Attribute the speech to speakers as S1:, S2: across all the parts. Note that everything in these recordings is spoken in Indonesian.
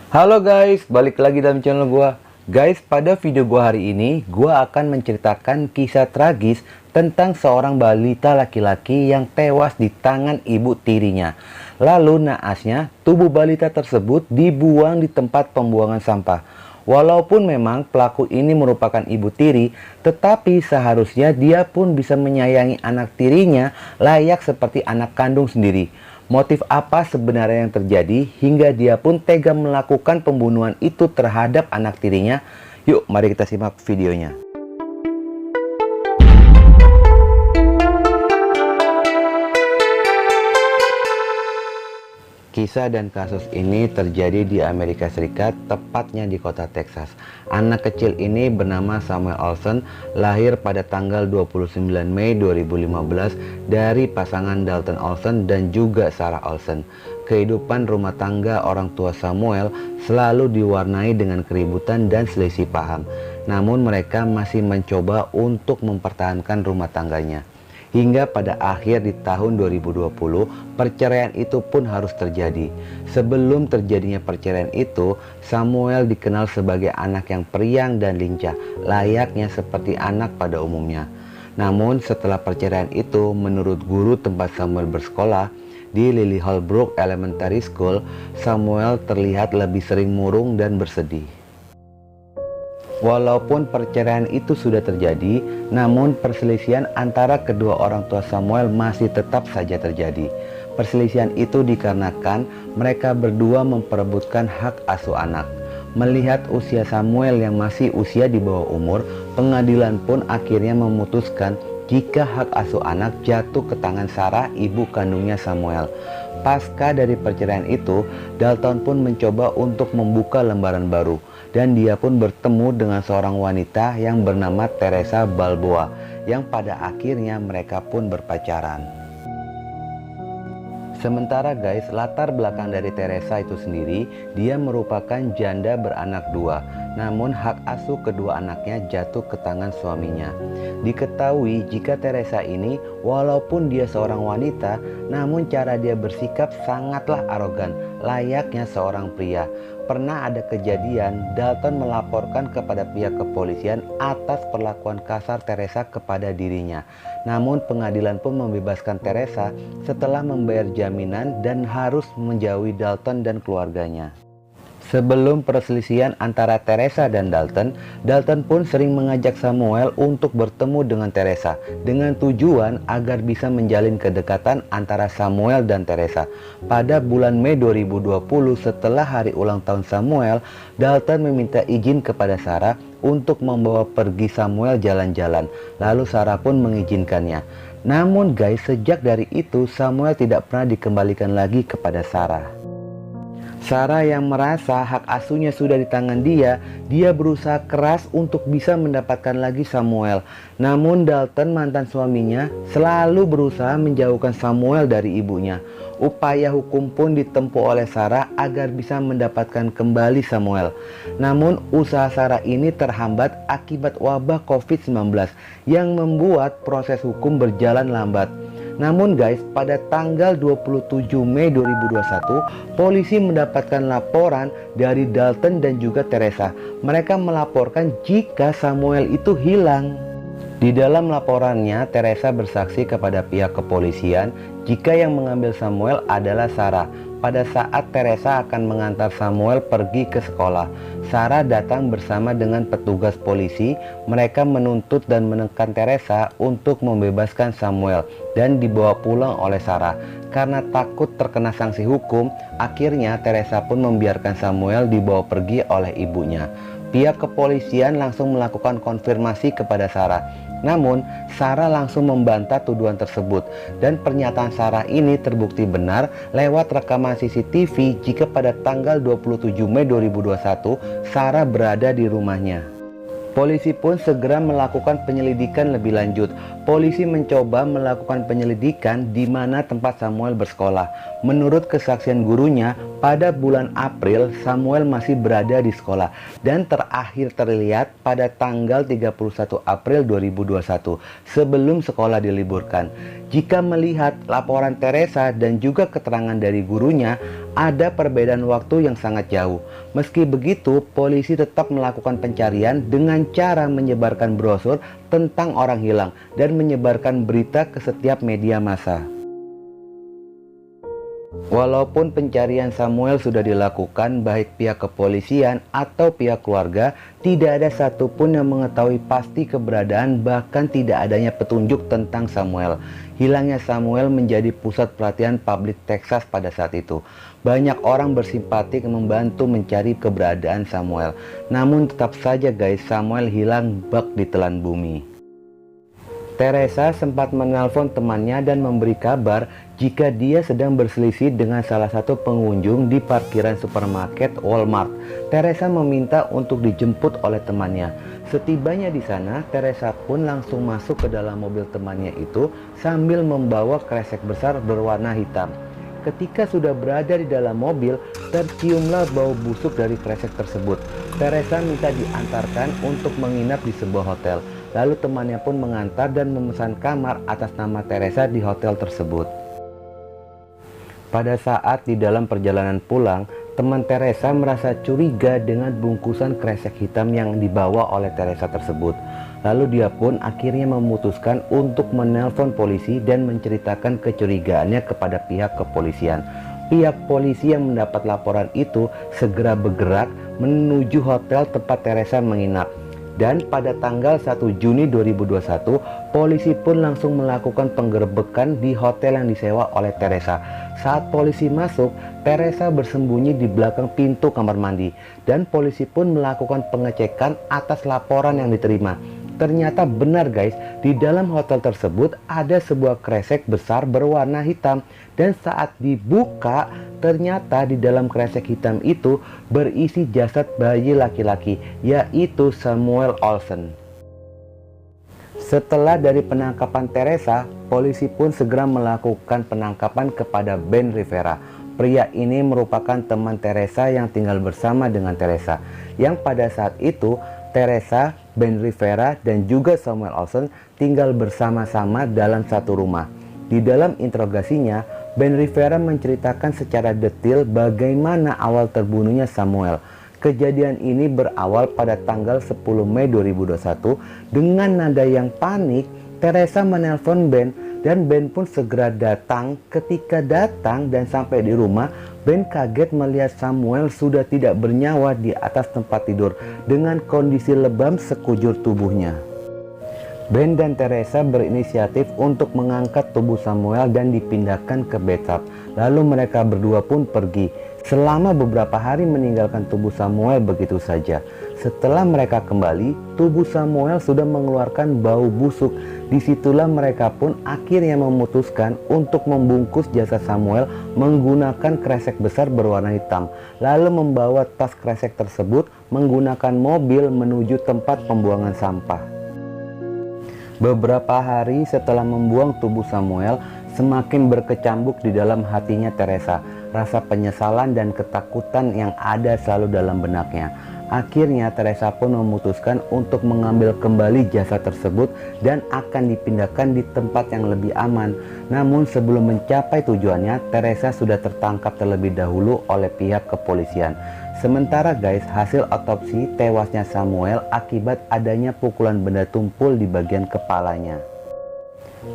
S1: Halo guys, balik lagi dalam channel gua. Guys, pada video gua hari ini, gua akan menceritakan kisah tragis tentang seorang balita laki-laki yang tewas di tangan ibu tirinya. Lalu naasnya, tubuh balita tersebut dibuang di tempat pembuangan sampah. Walaupun memang pelaku ini merupakan ibu tiri, tetapi seharusnya dia pun bisa menyayangi anak tirinya layak seperti anak kandung sendiri. Motif apa sebenarnya yang terjadi hingga dia pun tega melakukan pembunuhan itu terhadap anak tirinya? Yuk, mari kita simak videonya. Kisah dan kasus ini terjadi di Amerika Serikat, tepatnya di kota Texas. Anak kecil ini bernama Samuel Olsen, lahir pada tanggal 29 Mei 2015 dari pasangan Dalton Olsen dan juga Sarah Olsen. Kehidupan rumah tangga orang tua Samuel selalu diwarnai dengan keributan dan selisih paham. Namun mereka masih mencoba untuk mempertahankan rumah tangganya. Hingga pada akhir di tahun 2020, perceraian itu pun harus terjadi. Sebelum terjadinya perceraian itu, Samuel dikenal sebagai anak yang periang dan lincah, layaknya seperti anak pada umumnya. Namun setelah perceraian itu, menurut guru tempat Samuel bersekolah, di Lily Holbrook Elementary School, Samuel terlihat lebih sering murung dan bersedih. Walaupun perceraian itu sudah terjadi, namun perselisihan antara kedua orang tua Samuel masih tetap saja terjadi. Perselisihan itu dikarenakan mereka berdua memperebutkan hak asuh anak. Melihat usia Samuel yang masih usia di bawah umur, pengadilan pun akhirnya memutuskan jika hak asuh anak jatuh ke tangan Sarah, ibu kandungnya Samuel. Pasca dari perceraian itu, Dalton pun mencoba untuk membuka lembaran baru, dan dia pun bertemu dengan seorang wanita yang bernama Teresa Balboa, yang pada akhirnya mereka pun berpacaran. Sementara guys, latar belakang dari Teresa itu sendiri, dia merupakan janda beranak dua. Namun hak asuh kedua anaknya jatuh ke tangan suaminya. Diketahui jika Teresa ini walaupun dia seorang wanita, namun cara dia bersikap sangatlah arogan, layaknya seorang pria. Pernah ada kejadian Dalton melaporkan kepada pihak kepolisian atas perlakuan kasar Teresa kepada dirinya. Namun pengadilan pun membebaskan Teresa setelah membayar jaminan dan harus menjauhi Dalton dan keluarganya. Sebelum perselisihan antara Teresa dan Dalton, Dalton pun sering mengajak Samuel untuk bertemu dengan Teresa dengan tujuan agar bisa menjalin kedekatan antara Samuel dan Teresa. Pada bulan Mei 2020, setelah hari ulang tahun Samuel, Dalton meminta izin kepada Sarah untuk membawa pergi Samuel jalan-jalan. Lalu Sarah pun mengizinkannya. Namun guys, sejak dari itu Samuel tidak pernah dikembalikan lagi kepada Sarah. Sarah yang merasa hak asuhnya sudah di tangan dia berusaha keras untuk bisa mendapatkan lagi Samuel. Namun Dalton, mantan suaminya, selalu berusaha menjauhkan Samuel dari ibunya. Upaya hukum pun ditempuh oleh Sarah agar bisa mendapatkan kembali Samuel. Namun usaha Sarah ini terhambat akibat wabah COVID-19 yang membuat proses hukum berjalan lambat. Namun guys, pada tanggal 27 Mei 2021, polisi mendapatkan laporan dari Dalton dan juga Teresa. Mereka melaporkan jika Samuel itu hilang. Di dalam laporannya, Teresa bersaksi kepada pihak kepolisian jika yang mengambil Samuel adalah Sarah. Pada saat Teresa akan mengantar Samuel pergi ke sekolah, Sarah datang bersama dengan petugas polisi. Mereka menuntut dan menekan Teresa untuk membebaskan Samuel dan dibawa pulang oleh Sarah. Karena takut terkena sanksi hukum, akhirnya Teresa pun membiarkan Samuel dibawa pergi oleh ibunya. Pihak kepolisian langsung melakukan konfirmasi kepada Sarah. Namun, Sarah langsung membantah tuduhan tersebut dan pernyataan Sarah ini terbukti benar lewat rekaman CCTV jika pada tanggal 27 Mei 2021 Sarah berada di rumahnya. Polisi pun segera melakukan penyelidikan lebih lanjut. Polisi mencoba melakukan penyelidikan di mana tempat Samuel bersekolah. Menurut kesaksian gurunya, pada bulan April Samuel masih berada di sekolah dan terakhir terlihat pada tanggal 31 April 2021 sebelum sekolah diliburkan. Jika melihat laporan Teresa dan juga keterangan dari gurunya, ada perbedaan waktu yang sangat jauh. Meski begitu, polisi tetap melakukan pencarian dengan cara menyebarkan brosur tentang orang hilang dan menyebarkan berita ke setiap media massa. Walaupun pencarian Samuel sudah dilakukan baik pihak kepolisian atau pihak keluarga, tidak ada satupun yang mengetahui pasti keberadaan, bahkan tidak adanya petunjuk tentang Samuel. Hilangnya Samuel menjadi pusat perhatian publik Texas pada saat itu. Banyak orang bersimpati membantu mencari keberadaan Samuel. Namun tetap saja guys, Samuel hilang bak ditelan bumi. Teresa sempat menelpon temannya dan memberi kabar jika dia sedang berselisih dengan salah satu pengunjung di parkiran supermarket Walmart. Teresa meminta untuk dijemput oleh temannya. Setibanya di sana, Teresa pun langsung masuk ke dalam mobil temannya itu sambil membawa kresek besar berwarna hitam. Ketika sudah berada di dalam mobil, terciumlah bau busuk dari kresek tersebut. Teresa minta diantarkan untuk menginap di sebuah hotel. Lalu temannya pun mengantar dan memesan kamar atas nama Teresa di hotel tersebut. Pada saat di dalam perjalanan pulang, teman Teresa merasa curiga dengan bungkusan kresek hitam yang dibawa oleh Teresa tersebut. Lalu dia pun akhirnya memutuskan untuk menelpon polisi dan menceritakan kecurigaannya kepada pihak kepolisian. Pihak polisi yang mendapat laporan itu segera bergerak menuju hotel tempat Teresa menginap. Dan pada tanggal 1 Juni 2021, polisi pun langsung melakukan penggerebekan di hotel yang disewa oleh Teresa. Saat polisi masuk, Teresa bersembunyi di belakang pintu kamar mandi. Dan polisi pun melakukan pengecekan atas laporan yang diterima. Ternyata benar guys, di dalam hotel tersebut ada sebuah kresek besar berwarna hitam. Dan saat dibuka, ternyata di dalam kresek hitam itu berisi jasad bayi laki-laki, yaitu Samuel Olsen. Setelah dari penangkapan Teresa, polisi pun segera melakukan penangkapan kepada Ben Rivera. Pria ini merupakan teman Teresa yang tinggal bersama dengan Teresa, yang pada saat itu Teresa, Ben Rivera, dan juga Samuel Olsen tinggal bersama-sama dalam satu rumah. Di dalam interogasinya, Ben Rivera menceritakan secara detail bagaimana awal terbunuhnya Samuel. Kejadian ini berawal pada tanggal 10 Mei 2021. Dengan nada yang panik, Teresa menelpon Ben dan Ben pun segera datang. Ketika datang dan sampai di rumah, Ben kaget melihat Samuel sudah tidak bernyawa di atas tempat tidur dengan kondisi lebam sekujur tubuhnya. Ben dan Teresa berinisiatif untuk mengangkat tubuh Samuel dan dipindahkan ke bathtub. Lalu mereka berdua pun pergi. Selama beberapa hari meninggalkan tubuh Samuel begitu saja. Setelah mereka kembali, tubuh Samuel sudah mengeluarkan bau busuk. Disitulah mereka pun akhirnya memutuskan untuk membungkus jasad Samuel menggunakan kresek besar berwarna hitam. Lalu membawa tas kresek tersebut menggunakan mobil menuju tempat pembuangan sampah. Beberapa hari setelah membuang tubuh Samuel, semakin berkecambuk di dalam hatinya Teresa. Rasa penyesalan dan ketakutan yang ada selalu dalam benaknya. Akhirnya Teresa pun memutuskan untuk mengambil kembali jasad tersebut dan akan dipindahkan di tempat yang lebih aman. Namun sebelum mencapai tujuannya, Teresa sudah tertangkap terlebih dahulu oleh pihak kepolisian. Sementara guys, hasil otopsi tewasnya Samuel akibat adanya pukulan benda tumpul di bagian kepalanya.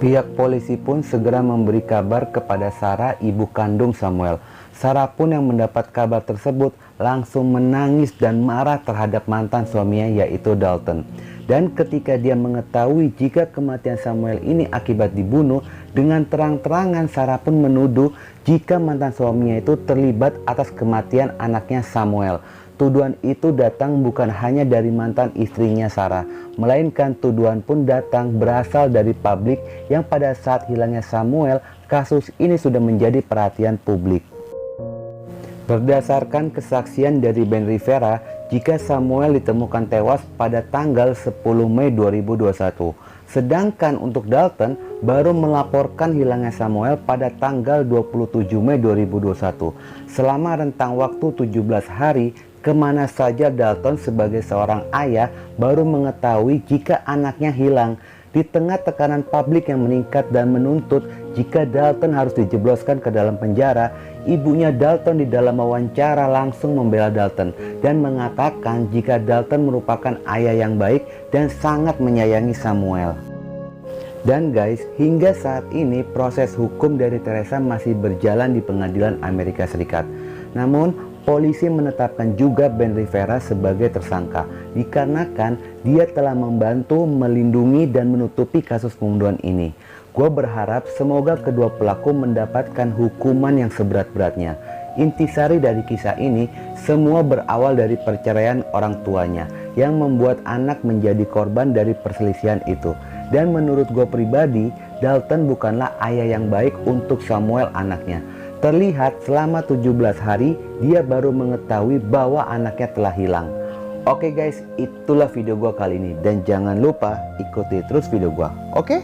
S1: Pihak polisi pun segera memberi kabar kepada Sarah, ibu kandung Samuel. Sarah pun yang mendapat kabar tersebut langsung menangis dan marah terhadap mantan suaminya, yaitu Dalton. Dan ketika dia mengetahui jika kematian Samuel ini akibat dibunuh, dengan terang-terangan Sarah pun menuduh jika mantan suaminya itu terlibat atas kematian anaknya Samuel. Tuduhan itu datang bukan hanya dari mantan istrinya Sarah, melainkan tuduhan pun datang berasal dari publik yang pada saat hilangnya Samuel, kasus ini sudah menjadi perhatian publik. Berdasarkan kesaksian dari Ben Rivera, jika Samuel ditemukan tewas pada tanggal 10 Mei 2021. Sedangkan untuk Dalton baru melaporkan hilangnya Samuel pada tanggal 27 Mei 2021. Selama rentang waktu 17 hari, kemana saja Dalton sebagai seorang ayah baru mengetahui jika anaknya hilang. Di tengah tekanan publik yang meningkat dan menuntut jika Dalton harus dijebloskan ke dalam penjara, ibunya Dalton di dalam wawancara langsung membela Dalton dan mengatakan jika Dalton merupakan ayah yang baik dan sangat menyayangi Samuel. Dan guys, hingga saat ini proses hukum dari Teresa masih berjalan di pengadilan Amerika Serikat. Namun, polisi menetapkan juga Ben Rivera sebagai tersangka dikarenakan dia telah membantu, melindungi, dan menutupi kasus pembunuhan ini. Gue berharap semoga kedua pelaku mendapatkan hukuman yang seberat-beratnya. Intisari dari kisah ini, semua berawal dari perceraian orang tuanya yang membuat anak menjadi korban dari perselisihan itu. Dan menurut gue pribadi, Dalton bukanlah ayah yang baik untuk Samuel anaknya. Terlihat selama 17 hari dia baru mengetahui bahwa anaknya telah hilang. Oke guys, itulah video gue kali ini. Dan jangan lupa ikuti terus video gue. Oke?